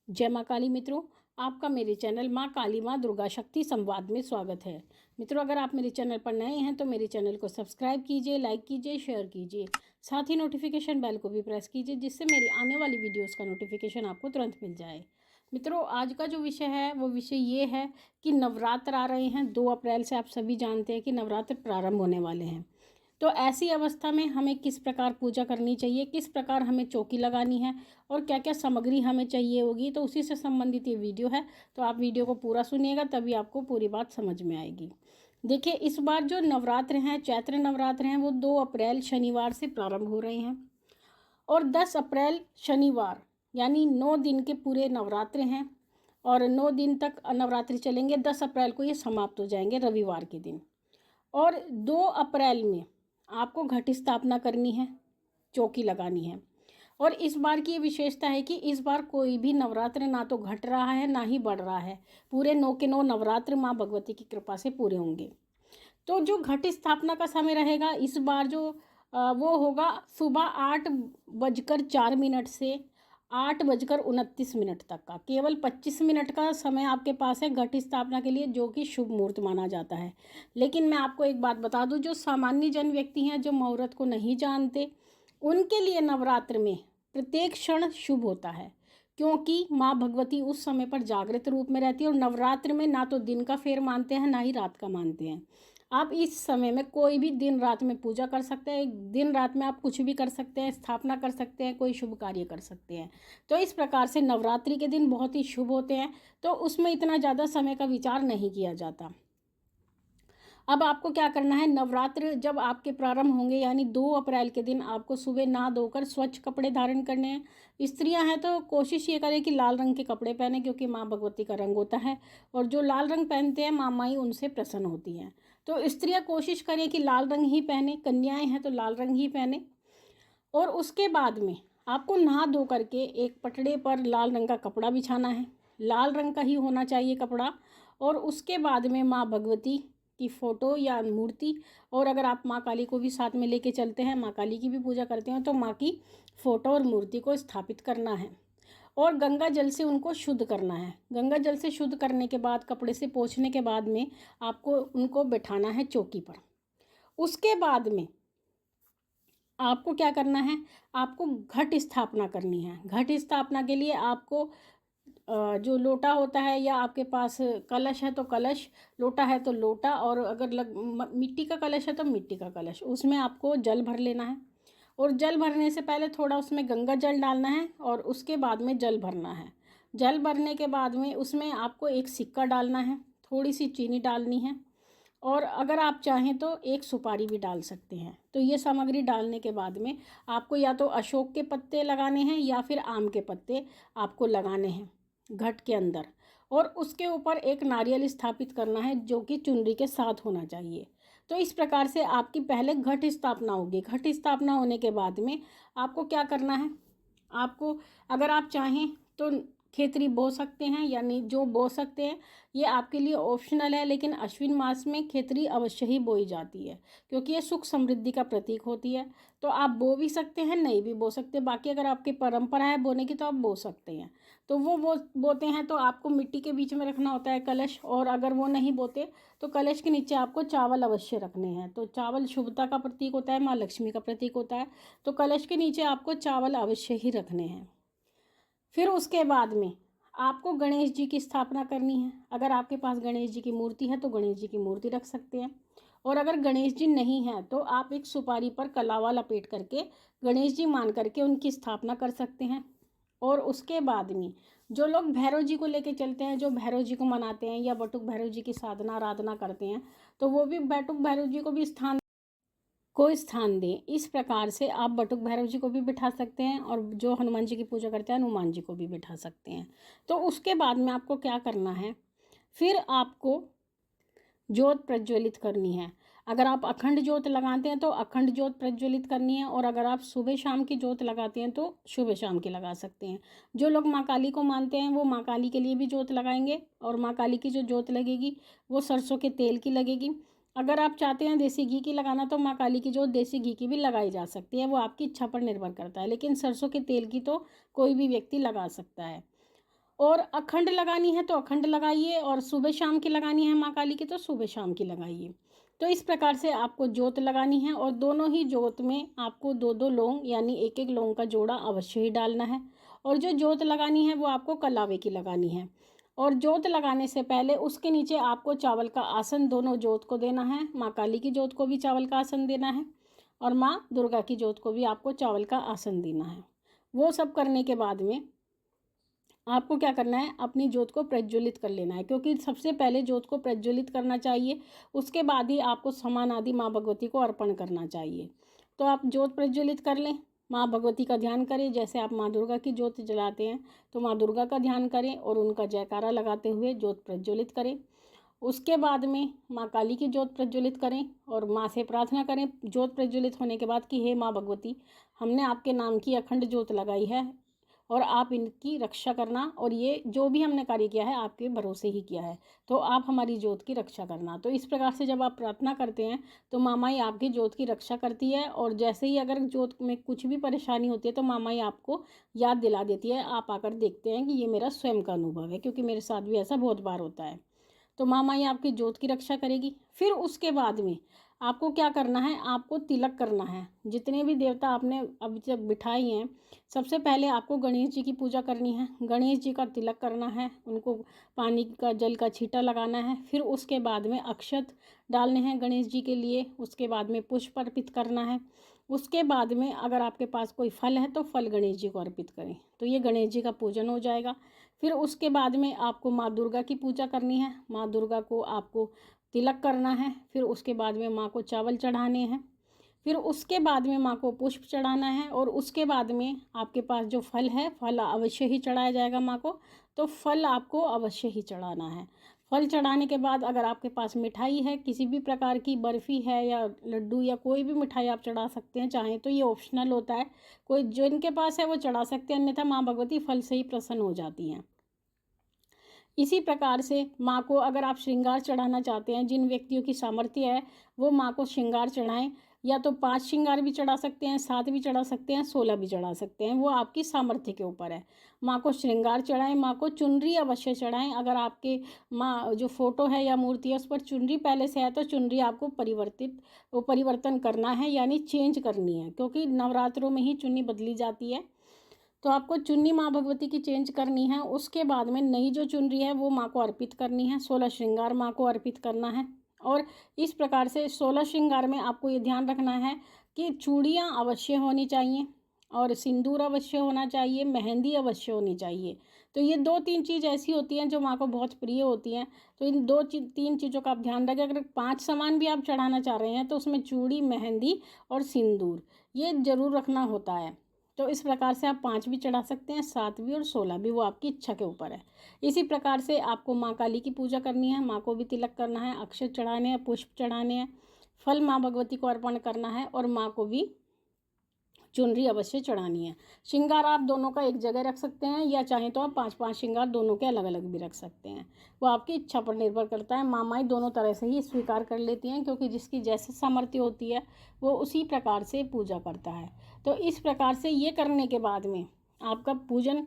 जय माँ काली मित्रों, आपका मेरे चैनल माँ काली माँ दुर्गा शक्ति संवाद में स्वागत है। मित्रों, अगर आप मेरे चैनल पर नए हैं तो मेरे चैनल को सब्सक्राइब कीजिए, लाइक कीजिए, शेयर कीजिए। साथ ही नोटिफिकेशन बेल को भी प्रेस कीजिए, जिससे मेरी आने वाली वीडियोस का नोटिफिकेशन आपको तुरंत मिल जाए। मित्रों, आज का जो विषय है वो विषय ये है कि नवरात्र आ रहे हैं। 2 अप्रैल से आप सभी जानते हैं कि नवरात्र प्रारंभ होने वाले हैं। तो ऐसी अवस्था में हमें किस प्रकार पूजा करनी चाहिए, किस प्रकार हमें चौकी लगानी है और क्या क्या सामग्री हमें चाहिए होगी, तो उसी से संबंधित ये वीडियो है। तो आप वीडियो को पूरा सुनिएगा, तभी आपको पूरी बात समझ में आएगी। देखिए, इस बार जो नवरात्र हैं, चैत्र नवरात्र हैं, वो 2 अप्रैल शनिवार से प्रारंभ हो रहे हैं और 10 अप्रैल शनिवार, यानी 9 दिन के पूरे नवरात्र हैं और 9 दिन तक नवरात्रि चलेंगे। 10 अप्रैल को ये समाप्त हो जाएंगे रविवार के दिन। और 2 अप्रैल में आपको घट स्थापना करनी है, चौकी लगानी है। और इस बार की ये विशेषता है कि इस बार कोई भी नवरात्र ना तो घट रहा है ना ही बढ़ रहा है। पूरे 9 के 9 नवरात्र माँ भगवती की कृपा से पूरे होंगे। तो जो घट स्थापना का समय रहेगा इस बार जो वो होगा सुबह 8:04 से 8:29 तक का। केवल 25 मिनट का समय आपके पास है घट स्थापना के लिए, जो कि शुभ मुहूर्त माना जाता है। लेकिन मैं आपको एक बात बता दूं, जो सामान्य जन व्यक्ति हैं, जो मुहूर्त को नहीं जानते, उनके लिए नवरात्र में प्रत्येक क्षण शुभ होता है, क्योंकि माँ भगवती उस समय पर जागृत रूप में रहती है। और नवरात्र में ना तो दिन का फेर मानते हैं ना ही रात का मानते हैं। आप इस समय में कोई भी दिन रात में पूजा कर सकते हैं। दिन रात में आप कुछ भी कर सकते हैं, स्थापना कर सकते हैं, कोई शुभ कार्य कर सकते हैं। तो इस प्रकार से नवरात्रि के दिन बहुत ही शुभ होते हैं, तो उसमें इतना ज़्यादा समय का विचार नहीं किया जाता। अब आपको क्या करना है, नवरात्र जब आपके प्रारंभ होंगे यानी 2 अप्रैल के दिन आपको सुबह नहा धोकर स्वच्छ कपड़े धारण करने हैं। स्त्रियां हैं तो कोशिश ये करें कि लाल रंग के कपड़े पहने, क्योंकि माँ भगवती का रंग होता है और जो लाल रंग पहनते हैं माँ माई उनसे प्रसन्न होती हैं। तो स्त्रियां कोशिश करें कि लाल रंग ही पहने, कन्याएं हैं तो लाल रंग ही पहने। और उसके बाद में आपको नहा धो करके एक पटड़े पर लाल रंग का कपड़ा बिछाना है। लाल रंग का ही होना चाहिए कपड़ा। और उसके बाद में माँ भगवती की फ़ोटो या मूर्ति, और अगर आप माँ काली को भी साथ में लेके चलते हैं, माँ काली की भी पूजा करते हैं, तो माँ की फ़ोटो और मूर्ति को स्थापित करना है और गंगा जल से उनको शुद्ध करना है। गंगा जल से शुद्ध करने के बाद, कपड़े से पोंछने के बाद में आपको उनको बिठाना है चौकी पर। उसके बाद में आपको क्या करना है, आपको घट स्थापना करनी है। घट स्थापना के लिए आपको जो लोटा होता है, या आपके पास कलश है तो कलश, लोटा है तो लोटा, और अगर मिट्टी का कलश है तो मिट्टी का कलश, उसमें आपको जल भर लेना है। और जल भरने से पहले थोड़ा उसमें गंगा जल डालना है और उसके बाद में जल भरना है। जल भरने के बाद में उसमें आपको एक सिक्का डालना है, थोड़ी सी चीनी डालनी है, और अगर आप चाहें तो एक सुपारी भी डाल सकते हैं। तो ये सामग्री डालने के बाद में आपको या तो अशोक के पत्ते लगाने हैं या फिर आम के पत्ते आपको लगाने हैं घट के अंदर। और उसके ऊपर एक नारियल स्थापित करना है, जो कि चुनरी के साथ होना चाहिए। तो इस प्रकार से आपकी पहले घट स्थापना होगी। घट स्थापना होने के बाद में आपको क्या करना है, आपको अगर आप चाहें तो खेतरी बो सकते हैं, यानी जो बो सकते हैं, ये आपके लिए ऑप्शनल है। लेकिन अश्विन मास में खेतरी अवश्य ही बोई जाती है, क्योंकि ये सुख समृद्धि का प्रतीक होती है। तो आप बो भी सकते हैं, नहीं भी बो सकते। बाकी अगर आपकी परंपरा है बोने की तो आप बो सकते हैं। तो वो बोते हैं तो आपको मिट्टी के बीच में रखना होता है कलश, और अगर वो नहीं बोते तो कलश के नीचे आपको चावल अवश्य रखने हैं। तो चावल शुभता का प्रतीक होता है, माँ लक्ष्मी का प्रतीक होता है, तो कलश के नीचे आपको चावल अवश्य ही रखने हैं। फिर उसके बाद में आपको गणेश जी की स्थापना करनी है। अगर आपके पास गणेश जी की मूर्ति है तो गणेश जी की मूर्ति रख सकते हैं, और अगर गणेश जी नहीं है तो आप एक सुपारी पर कलावा लपेट करके गणेश जी मान करके उनकी स्थापना कर सकते हैं। और उसके बाद में जो लोग भैरव जी को लेके चलते हैं, जो भैरव जी को मनाते हैं या बटुक भैरव जी की साधना आराधना करते हैं, तो वो भी बटुक भैरव जी को स्थान दें। इस प्रकार से आप बटुक भैरव जी को भी बिठा सकते हैं, और जो हनुमान जी की पूजा करते हैं हनुमान जी को भी बिठा सकते हैं। तो उसके बाद में आपको क्या करना है, फिर आपको ज्योत प्रज्वलित करनी है। अगर आप अखंड ज्योत लगाते हैं तो अखंड ज्योत प्रज्वलित करनी है, और अगर आप सुबह शाम की ज्योत लगाते हैं तो सुबह शाम की लगा सकते हैं। जो लोग माँ काली को मानते हैं वो माँ काली के लिए भी ज्योत लगाएंगे, और माँ काली की जो ज्योत लगेगी वो सरसों के तेल की लगेगी। अगर आप चाहते हैं देसी घी की लगाना तो माँ काली की ज्योत देसी घी की भी लगाई जा सकती है, वो आपकी इच्छा पर निर्भर करता है। लेकिन सरसों के तेल की तो कोई भी व्यक्ति लगा सकता है। और अखंड लगानी है तो अखंड लगाइए, और सुबह शाम की लगानी है माँ काली की तो सुबह शाम की लगाइए। तो इस प्रकार से आपको जोत लगानी है, और दोनों ही जोत में आपको 2-2 लौंग यानी 1-1 लौंग का जोड़ा अवश्य ही डालना है। और जो जोत लगानी है वो आपको कलावे की लगानी है। और जोत लगाने से पहले उसके नीचे आपको चावल का आसन दोनों जोत को देना है। माँ काली की जोत को भी चावल का आसन देना है, और माँ दुर्गा की जोत को भी आपको चावल का आसन देना है। वो सब करने के बाद में आपको क्या करना है, अपनी जोत को प्रज्वलित कर लेना है, क्योंकि सबसे पहले जोत को प्रज्वलित करना चाहिए, उसके बाद ही आपको समान आदि माँ भगवती को अर्पण करना चाहिए। तो आप जोत प्रज्वलित कर लें, माँ भगवती का ध्यान करें। जैसे आप माँ दुर्गा की जोत जलाते हैं तो माँ दुर्गा का ध्यान करें और उनका जयकारा लगाते हुए जोत प्रज्वलित करें। उसके बाद में माँ काली की जोत प्रज्वलित करें और माँ से प्रार्थना करें जोत प्रज्वलित होने के बाद कि हे माँ भगवती, हमने आपके नाम की अखंड जोत लगाई है और आप इनकी रक्षा करना, और ये जो भी हमने कार्य किया है आपके भरोसे ही किया है, तो आप हमारी जोत की रक्षा करना। तो इस प्रकार से जब आप प्रार्थना करते हैं तो माँ ही आपकी जोत की रक्षा करती है, और जैसे ही अगर जोत में कुछ भी परेशानी होती है तो माँ ही आपको याद दिला देती है। आप आकर देखते हैं कि ये मेरा स्वयं का अनुभव है, क्योंकि मेरे साथ भी ऐसा बहुत बार होता है। तो माँ माई आपकी जोत की रक्षा करेगी। फिर उसके बाद में आपको क्या करना है, आपको तिलक करना है। जितने भी देवता आपने अभी तक बिठाए हैं, सबसे पहले आपको गणेश जी की पूजा करनी है, गणेश जी का तिलक करना है, उनको पानी का जल का छींटा लगाना है। फिर उसके बाद में अक्षत डालने हैं गणेश जी के लिए, उसके बाद में पुष्प अर्पित करना है। उसके बाद में अगर आपके पास कोई फल है तो फल गणेश जी को अर्पित करें, तो ये गणेश जी का पूजन हो जाएगा। फिर उसके बाद में आपको माँ दुर्गा की पूजा करनी है, माँ दुर्गा को आपको तिलक करना है। फिर उसके बाद में माँ को चावल चढ़ाने हैं। फिर उसके बाद में माँ को पुष्प चढ़ाना है, और उसके बाद में आपके पास जो फल है, फल अवश्य ही चढ़ाया जाएगा माँ को, तो फल आपको अवश्य ही चढ़ाना है। फल चढ़ाने के बाद अगर आपके पास मिठाई है, किसी भी प्रकार की बर्फ़ी है या लड्डू या कोई भी मिठाई आप चढ़ा सकते हैं, चाहें तो ये ऑप्शनल होता है, कोई जो इनके पास है वो चढ़ा सकते हैं, अन्यथा माँ भगवती फल से ही प्रसन्न हो जाती हैं। इसी प्रकार से माँ को अगर आप श्रृंगार चढ़ाना चाहते हैं, जिन व्यक्तियों की सामर्थ्य है वो माँ को श्रृंगार चढ़ाएं, या तो 5 श्रृंगार भी चढ़ा सकते हैं, 7 भी चढ़ा सकते हैं, 16 भी चढ़ा सकते हैं, वो आपकी सामर्थ्य के ऊपर है। माँ को श्रृंगार चढ़ाएं, माँ को चुनरी अवश्य चढ़ाएं। अगर आपके माँ जो फोटो है या मूर्ति है उस पर चुनरी पहले से है तो चुनरी आपको परिवर्तन करना है, यानी चेंज करनी है, क्योंकि नवरात्रों में ही चुन्नी बदली जाती है। तो आपको चुन्नी माँ भगवती की चेंज करनी है। उसके बाद में नई जो चुनरी है वो माँ को अर्पित करनी है, 16 श्रृंगार माँ को अर्पित करना है। और इस प्रकार से 16 श्रृंगार में आपको ये ध्यान रखना है कि चूड़ियाँ अवश्य होनी चाहिए, और सिंदूर अवश्य होना चाहिए, मेहंदी अवश्य होनी चाहिए। तो ये 2-3 चीज़ ऐसी होती हैं जो माँ को बहुत प्रिय होती हैं। तो इन 2-3 चीज़ों का आप ध्यान रखें। अगर 5 सामान भी आप चढ़ाना चाह रहे हैं तो उसमें चूड़ी, मेहंदी और सिंदूर ये ज़रूर रखना होता है। तो इस प्रकार से आप 5 भी चढ़ा सकते हैं, 7 भी और 16 भी, वो आपकी इच्छा के ऊपर है। इसी प्रकार से आपको माँ काली की पूजा करनी है, माँ को भी तिलक करना है, अक्षत चढ़ाने हैं, पुष्प चढ़ाने हैं, फल माँ भगवती को अर्पण करना है, और माँ को भी चुनरी अवश्य चढ़ानी है। श्रृंगार आप दोनों का एक जगह रख सकते हैं, या चाहें तो आप 5-5 श्रृंगार दोनों के अलग अलग भी रख सकते हैं, वो आपकी इच्छा पर निर्भर करता है। मामाएँ दोनों तरह से ही स्वीकार कर लेती हैं, क्योंकि जिसकी जैसे सामर्थ्य होती है वो उसी प्रकार से पूजा करता है। तो इस प्रकार से ये करने के बाद में आपका पूजन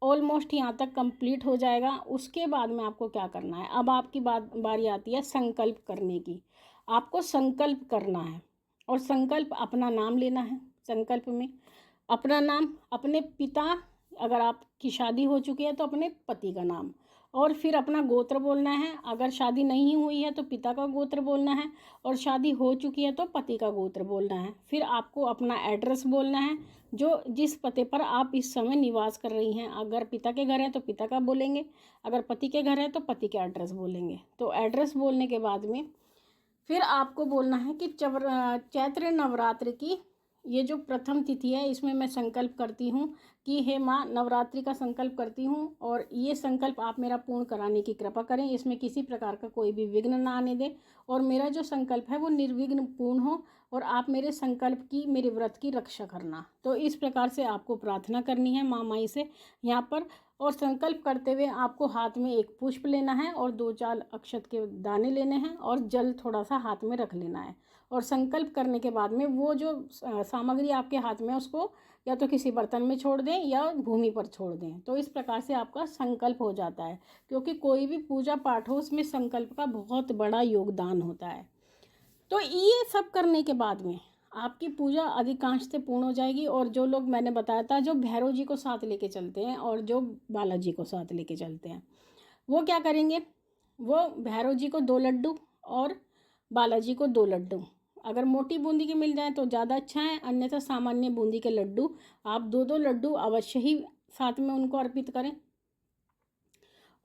ऑलमोस्ट यहाँ तक कंप्लीट हो जाएगा। उसके बाद में आपको क्या करना है, अब आपकी बारी आती है संकल्प करने की। आपको संकल्प करना है, और संकल्प अपना नाम लेना है। संकल्प में अपना नाम, अपने पिता, अगर आपकी शादी हो चुकी है तो अपने पति का नाम, और फिर अपना गोत्र बोलना है। अगर शादी नहीं हुई है तो पिता का गोत्र बोलना है, और शादी हो चुकी है तो पति का गोत्र बोलना है। फिर आपको अपना एड्रेस बोलना है, जो जिस पते पर आप इस समय निवास कर रही हैं। अगर पिता के घर है तो पिता का बोलेंगे, अगर पति के घर है तो पति के एड्रेस बोलेंगे। तो एड्रेस बोलने के बाद में फिर आपको बोलना है कि चैत्र नवरात्र की ये जो प्रथम तिथि है, इसमें मैं संकल्प करती हूँ कि हे माँ, नवरात्रि का संकल्प करती हूँ, और ये संकल्प आप मेरा पूर्ण कराने की कृपा करें। इसमें किसी प्रकार का कोई भी विघ्न ना आने दें, और मेरा जो संकल्प है वो निर्विघ्न पूर्ण हो, और आप मेरे संकल्प की, मेरे व्रत की रक्षा करना। तो इस प्रकार से आपको प्रार्थना करनी है माँ माई से यहाँ पर। और संकल्प करते हुए आपको हाथ में एक पुष्प लेना है, और 2-4 अक्षत के दाने लेने हैं, और जल थोड़ा सा हाथ में रख लेना है, और संकल्प करने के बाद में वो जो सामग्री आपके हाथ में है उसको या तो किसी बर्तन में छोड़ दें या भूमि पर छोड़ दें। तो इस प्रकार से आपका संकल्प हो जाता है, क्योंकि कोई भी पूजा पाठ हो उसमें संकल्प का बहुत बड़ा योगदान होता है। तो ये सब करने के बाद में आपकी पूजा अधिकांश से पूर्ण हो जाएगी। और जो लोग मैंने बताया था जो भैरव जी को साथ लेके चलते हैं और जो बालाजी को साथ लेके चलते हैं, वो क्या करेंगे, वो भैरव जी को 2 लड्डू और बालाजी को 2 लड्डू, अगर मोटी बूंदी के मिल जाए तो ज़्यादा अच्छा है, अन्यथा सामान्य बूंदी के लड्डू आप 2-2 लड्डू अवश्य ही साथ में उनको अर्पित करें।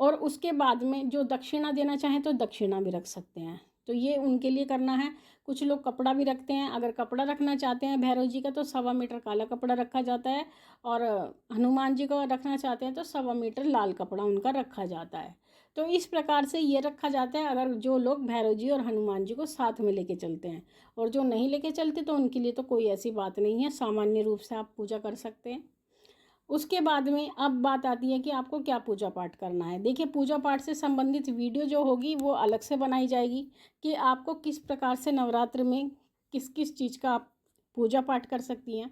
और उसके बाद में जो दक्षिणा देना चाहें तो दक्षिणा भी रख सकते हैं। तो ये उनके लिए करना है। कुछ लोग कपड़ा भी रखते हैं, अगर कपड़ा रखना चाहते हैं भैरव जी का तो 1.25 मीटर काला कपड़ा रखा जाता है, और हनुमान जी को रखना चाहते हैं तो 1.25 मीटर लाल कपड़ा उनका रखा जाता है। तो इस प्रकार से ये रखा जाता है अगर जो लोग भैरव जी और हनुमान जी को साथ में लेके चलते हैं। और जो नहीं लेके चलते तो उनके लिए तो कोई ऐसी बात नहीं है, सामान्य रूप से आप पूजा कर सकते हैं। उसके बाद में अब बात आती है कि आपको क्या पूजा पाठ करना है। देखिए, पूजा पाठ से संबंधित वीडियो जो होगी वो अलग से बनाई जाएगी कि आपको किस प्रकार से नवरात्र में किस किस चीज़ का आप पूजा पाठ कर सकती हैं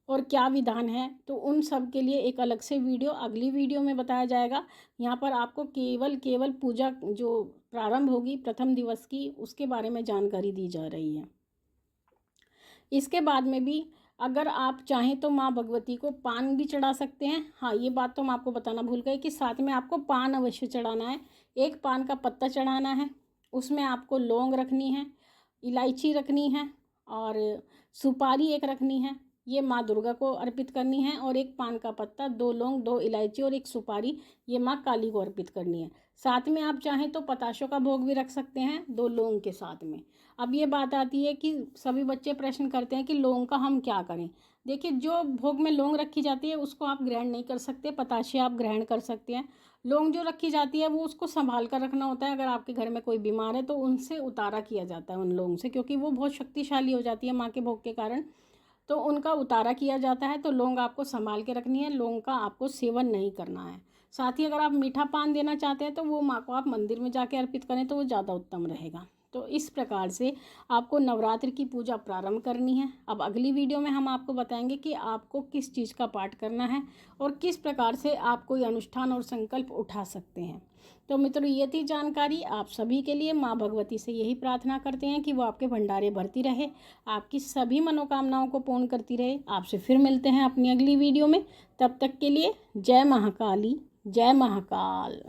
और क्या विधान है। तो उन सब के लिए एक अलग से वीडियो अगली वीडियो में बताया जाएगा। यहाँ पर आपको केवल पूजा जो प्रारंभ होगी प्रथम दिवस की उसके बारे में जानकारी दी जा रही है। इसके बाद में भी अगर आप चाहें तो माँ भगवती को पान भी चढ़ा सकते हैं। हाँ, ये बात तो हम आपको बताना भूल गए कि साथ में आपको पान अवश्य चढ़ाना है। एक पान का पत्ता चढ़ाना है, उसमें आपको लौंग रखनी है, इलायची रखनी है और सुपारी एक रखनी है। ये माँ दुर्गा को अर्पित करनी है। और एक पान का पत्ता, 2 लौंग, 2 इलायची और एक सुपारी, ये माँ काली को अर्पित करनी है। साथ में आप चाहें तो पताशों का भोग भी रख सकते हैं 2 लौंग के साथ में। अब ये बात आती है कि सभी बच्चे प्रश्न करते हैं कि लौंग का हम क्या करें। देखिए, जो भोग में लौंग रखी जाती है उसको आप ग्रहण नहीं कर सकते, पताशे आप ग्रहण कर सकते हैं। लौंग जो रखी जाती है वो उसको संभाल कर रखना होता है। अगर आपके घर में कोई बीमार है तो उनसे उतारा किया जाता है उन लौंग से, क्योंकि वो बहुत शक्तिशाली हो जाती है माँ के भोग के कारण। तो उनका उतारा किया जाता है। तो लौंग आपको संभाल के रखनी है, लौंग का आपको सेवन नहीं करना है। साथ ही अगर आप मीठा पान देना चाहते हैं तो वो माँ को आप मंदिर में जाके अर्पित करें तो वो ज़्यादा उत्तम रहेगा। तो इस प्रकार से आपको नवरात्रि की पूजा प्रारंभ करनी है। अब अगली वीडियो में हम आपको बताएंगे कि आपको किस चीज़ का पाठ करना है और किस प्रकार से आप कोई अनुष्ठान और संकल्प उठा सकते हैं। तो मित्रों, ये थी जानकारी आप सभी के लिए। माँ भगवती से यही प्रार्थना करते हैं कि वो आपके भंडारे भरती रहे, आपकी सभी मनोकामनाओं को पूर्ण करती रहे। आपसे फिर मिलते हैं अपनी अगली वीडियो में। तब तक के लिए जय महाकाली, जय महाकाल।